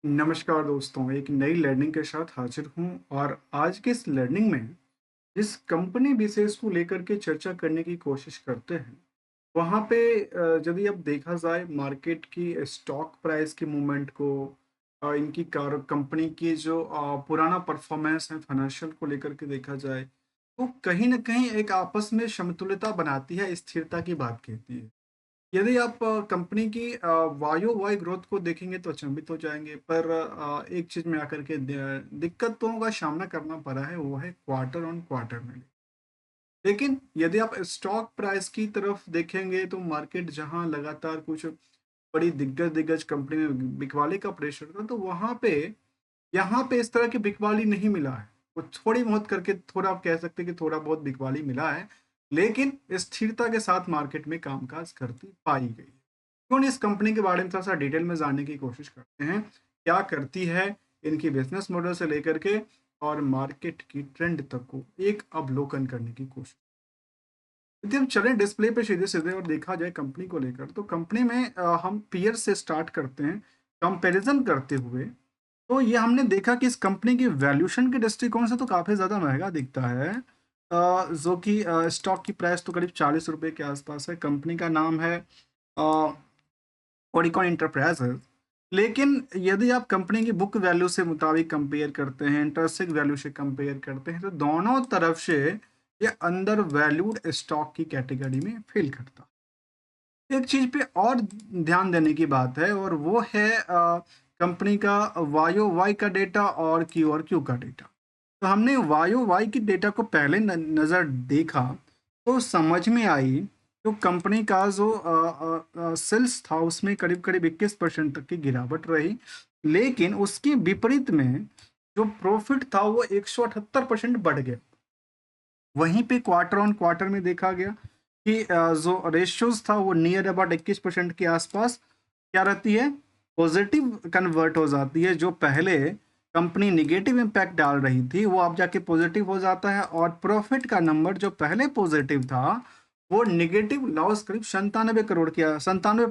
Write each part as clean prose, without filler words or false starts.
नमस्कार दोस्तों, एक नई लर्निंग के साथ हाजिर हूँ और आज के इस लर्निंग में जिस कंपनी विशेष को लेकर के चर्चा करने की कोशिश करते हैं, वहाँ पे यदि अब देखा जाए मार्केट की स्टॉक प्राइस की मूवमेंट को इनकी कार कंपनी की जो पुराना परफॉर्मेंस है फाइनेंशियल को लेकर के देखा जाए, तो कहीं न कहीं एक आपस में समतुल्यता बनाती है, स्थिरता की बात कहती है। यदि आप कंपनी की वाई-ओ-वाई ग्रोथ को देखेंगे तो अचंभित हो जाएँगे। पर एक चीज़ में आकर के दिक्कतों का सामना करना पड़ा है, वो है क्वार्टर ऑन क्वार्टर में। लेकिन यदि आप स्टॉक प्राइस की तरफ देखेंगे तो मार्केट जहाँ लगातार कुछ बड़ी दिग्गज-दिग्गज कंपनी में बिकवाली का प्रेशर था, तो वहाँ पे यहाँ पे इस तरह की बिकवाली नहीं मिला है। वो थोड़ी बहुत करके थोड़ा आप कह सकते हैं कि थोड़ा बहुत बिकवाली मिला है, लेकिन स्थिरता के साथ मार्केट में कामकाज करती पाई गई। क्यों नहीं इस कंपनी के बारे में थोड़ा-सा डिटेल में जानने की कोशिश करते हैं। क्या करती है, इनकी बिज़नेस मॉडल से लेकर के और मार्केट की ट्रेंड तक को एक अवलोकन करने की कोशिश। यदि हम चलें डिस्प्ले पे सीधे-सीधे और देखा जाए कंपनी को लेकर, तो कंपनी में हम पीयर से स्टार्ट करते हैं, कंपैरिज़न करते हुए। तो ये हमने देखा कि इस कंपनी की वैल्यूएशन के दृष्टिकोण से तो काफ़ी ज़्यादा महँगा दिखता है। जो कि स्टॉक की प्राइस तो करीब ₹40 के आस-पास है। कंपनी का नाम है अ ओरिकॉन एंटरप्राइजेज़। लेकिन यदि आप कंपनी की बुक वैल्यू से मुताबिक कंपेयर करते हैं, इंट्रिंसिक वैल्यू से कंपेयर करते हैं, तो दोनों तरफ से ये अंडर वैल्यूड स्टॉक की कैटेगरी में फ़ील करता है। एक चीज़ पे और ध्यान देने की बात है और वो है कंपनी का वाई-ओ-वाई का डेटा और क्यू का डेटा। तो हमने वाई-ओ-वाई की डेटा को पहले नज़र देखा, तो समझ में आई तो कंपनी का जो सेल्स था उसमें करीब-करीब 21% तक की गिरावट रही। लेकिन उसके विपरीत में जो प्रॉफ़िट था वो 178% बढ़ गया। वहीं पे क्वार्टर ऑन क्वार्टर में देखा गया कि जो रेशियोज़ था वो नियर अबाउट 21% के आसपास क्या रहती है, पॉज़िटिव कन्वर्ट हो जाती है। जो पहले कंपनी नेगेटिव इम्पैक्ट डाल रही थी, वो अब जाके पॉज़िटिव हो जाता है और प्रॉफ़िट का नंबर जो पहले पॉज़िटिव था, वो नेगेटिव लॉस करीब 97 करोड़ की 97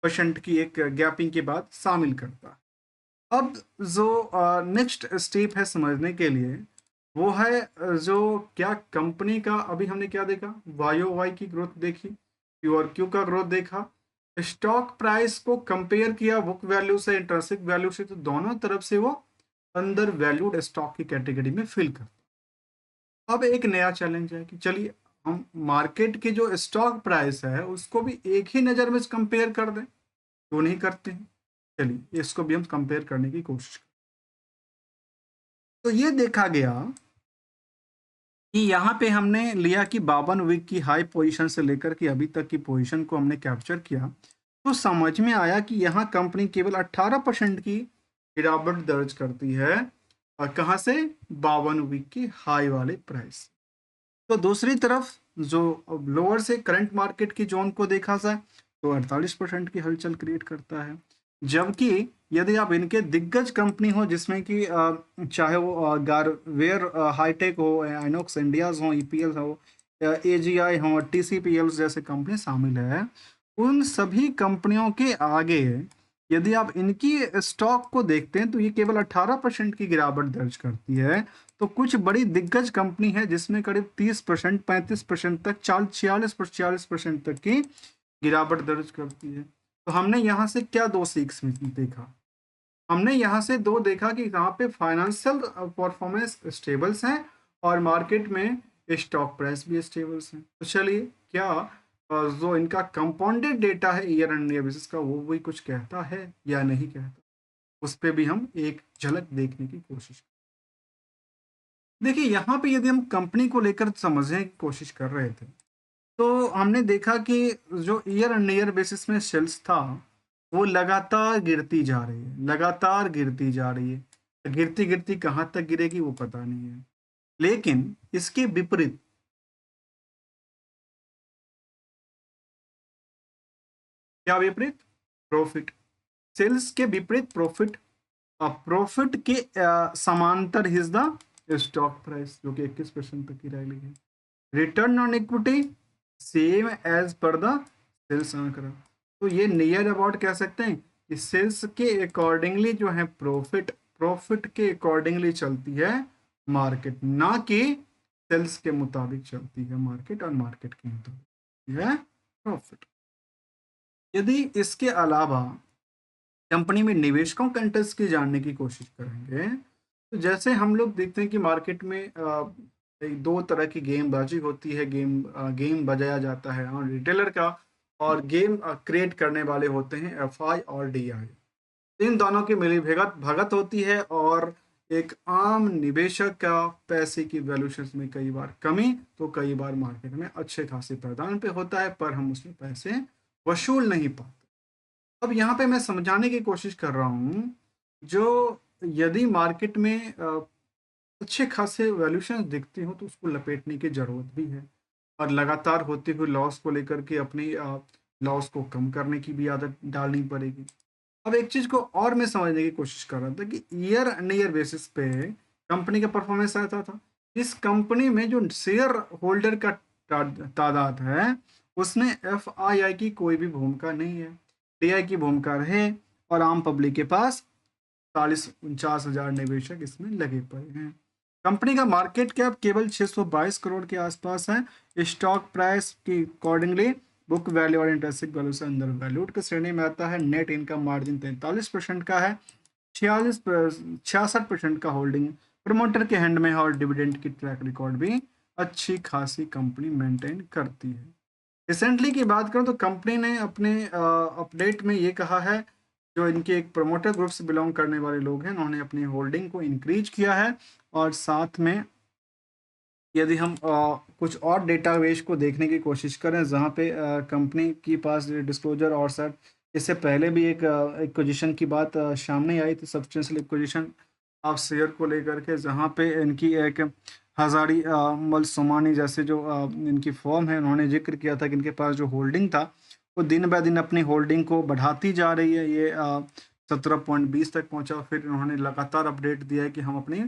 परसेंट की एक गैपिंग के बाद शामिल करता है। अब जो नेक्स्ट स्टेप है समझने के लिए, वो है जो क्या कंपनी का अभी हमने क्या देखा, वाई-ओ-वाई की ग्रोथ देखी, क्यू-आर-क्यू का ग्रोथ देखा, स्टॉक प्राइस को कंपेयर किया बुक वैल्यू से, इंट्रिंसिक वैल्यू से, तो दोनों तरफ से वो अंडर वैल्यूड स्टॉक की कैटेगरी में फ़िल करता है। अब एक नया चैलेंज है कि चलिए हम मार्केट की जो स्टॉक प्राइस है, उसको भी एक ही नज़र में कंपेयर कर दें, क्यों नहीं करते हैं? चलिए इसको भी हम कंपेयर करने की कोशिश करें। तो ये देखा गया कि यहाँ पे हमने लिया कि 52 वीक की हाई पोजीशन से लेकर के अभी तक की पोजीशन को हमने कैप्चर किया, तो समझ में आया कि यहाँ कंपनी केवल 18% की गिरावट दर्ज करती है और कहाँ से, 52 वीक की हाई वाले प्राइस। तो दूसरी तरफ जो लोअर से करंट मार्केट की जोन को देखा जाए तो 48% की हलचल क्रिएट करता है। जबकि यदि आप इनके दिग्गज कंपनी हो जिसमें कि चाहे वो गारवेयर हाईटेक हो, आइनॉक्स इंडियाज़ हो, ईपीएल हो, एजीआई हो, टीसीपीएल जैसे कंपनी शामिल है, उन सभी कंपनियों के आगे यदि आप इनकी स्टॉक को देखते हैं तो ये केवल 18% की गिरावट दर्ज करती है। तो कुछ बड़ी दिग्गज कंपनी है जिसमें करीब 30%, 35% तक, 46% तक की गिरावट दर्ज करती है। तो हमने यहाँ से क्या 2 सीख देखा? हमने यहाँ से 2 देखा कि यहाँ पे फाइनेंशियल परफॉर्मेंस स्टेबल्स हैं और मार्केट में स्टॉक प्राइस भी स्टेबल्स हैं। तो चलिए क्या जो इनका कंपाउंडेड डेटा है ईयर एंड ईयर बेसिस का, वो भी कुछ कहता है या नहीं कहता? उस पे भी हम एक झलक देखने की कोशिश। देखिए, यहाँ पे यदि हम कंपनी को लेकर समझने की कोशिश कर रहे थे, तो हमने देखा कि जो ईयर एंड ईयर बेसिस में सेल्स था, वो लगातार गिरती जा रही है, लगातार गिरती जा रही है। गिरती-गिरती कहाँ तक गिरेगी वो पता नहीं है। लेकिन इसके विपरीत क्या विपरीत? प्रॉफ़िट। सेल्स के विपरीत प्रॉफ़िट। प्रॉफ़िट के समांतर इज़ द स्टॉक प्राइस जो कि 21% तक की रैली है। Return on equity same as per the sales आंकड़ा। तो ये नियर अबाउट कह सकते हैं कि सेल्स के अकॉर्डिंगली जो है प्रॉफिट, प्रॉफिट के अकॉर्डिंगली चलती है मार्केट, ना कि सेल्स के मुताबिक चलती है मार्केट, और मार्केट के मुताबिक है प्रॉफिट। यदि इसके अलावा कंपनी में निवेशकों का इंटरेस्ट की जानने की कोशिश करेंगे, तो जैसे हम लोग देखते हैं कि मार्केट में दो तरह की गेमबाजी होती है। गेम बजाया जाता है और रिटेलर का, और गेम क्रिएट करने वाले होते हैं एफआई और डीआई। इन दोनों की मिली भगत भगत होती है, और एक आम निवेशक का पैसे की वैल्यूशन में कई बार कमी, तो कई बार मार्केट में अच्छे खासे पैदान पे होता है, पर हम उसमें पैसे वसूल नहीं पाते। अब यहाँ पे मैं समझाने की कोशिश कर रहा हूँ, जो यदि मार्केट में अच्छे खासे वैल्यूशन दिखती हो, तो उसको लपेटने की ज़रूरत भी है, और लगातार होते हुए लॉस को लेकर के अपनी लॉस को कम करने की भी आदत डालनी पड़ेगी। अब एक चीज़ को और मैं समझने की कोशिश कर रहा था कि ईयर एंड ईयर बेसिस पे कंपनी का परफॉर्मेंस आता था। इस कंपनी में जो शेयर होल्डर का तादाद है, उसमें एफआईआई की कोई भी भूमिका नहीं है, टीआई की भूमिका रहे, और आम पब्लिक के पास 40-49 हजार निवेशक इसमें लगे पड़े हैं। कंपनी का मार्केट कैप केवल 622 करोड़ के आसपास है। स्टॉक प्राइस की अकॉर्डिंगली बुक वैल्यू और इंटरेंसिक वैल्यू से अंडर वैल्यूड की श्रेणी में आता है। नेट इनकम मार्जिन 43% का है। 66% का होल्डिंग प्रमोटर के हैंड में है, और डिविडेंड की ट्रैक रिकॉर्ड भी अच्छी खासी कंपनी मेंटेन करती है। रिसेंटली की बात करूं तो कंपनी ने अपने अपडेट में ये कहा है, जो इनके एक प्रमोटर ग्रुप से बिलोंग करने वाले लोग हैं, उन्होंने अपनी होल्डिंग को इंक्रीज किया है। और साथ में यदि हम कुछ और डेटाबेस को देखने की कोशिश करें, जहाँ पे कंपनी के पास डिस्क्लोजर और सर, इससे पहले भी एक एक्विजिशन की बात सामने आई थी, सब्सटेंशियल एक्विजिशन ऑफ शेयर को लेकर के, जहाँ पे इनकी एक हजारी मल सोमानी जैसे जो इनकी फर्म है, उन्होंने जिक्र किया था कि इनके पास जो होल्डिंग था, वो दिन ब दिन अपनी होल्डिंग को बढ़ाती जा रही है। ये 17.20 तक पहुंचा। फिर उन्होंने लगातार अपडेट दिया है कि हम अपनी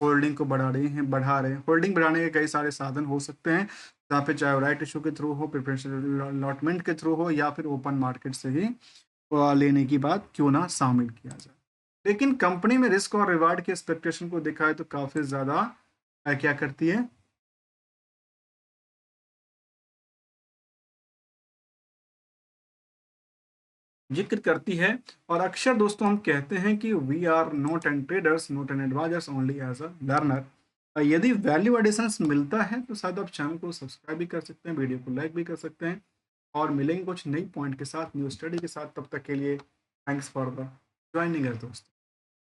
होल्डिंग को बढ़ा रहे हैं। होल्डिंग बढ़ाने के कई सारे साधन हो सकते हैं, जहाँ पे चाहे राइट इशू के थ्रू हो, प्रेफरेंशियल अलॉटमेंट के थ्रू हो, या फिर ओपन मार्केट से ही लेने की बात क्यों ना शामिल किया जाए। लेकिन कंपनी में रिस्क और रिवार्ड की एक्सपेक्टेशन को देखा है तो काफ़ी ज़्यादा क्या करती है, जिक्र करती है। और अक्सर दोस्तों हम कहते हैं कि we are not an traders, not an advisers, only as a learner. यदि वैल्यू एडिशंस मिलता है तो शायद आप चैनल को सब्सक्राइब भी कर सकते हैं, वीडियो को लाइक भी कर सकते हैं, और मिलेंगे कुछ नई पॉइंट के साथ, न्यू स्टडी के साथ। तब तक के लिए thanks for the joining us दोस्तों।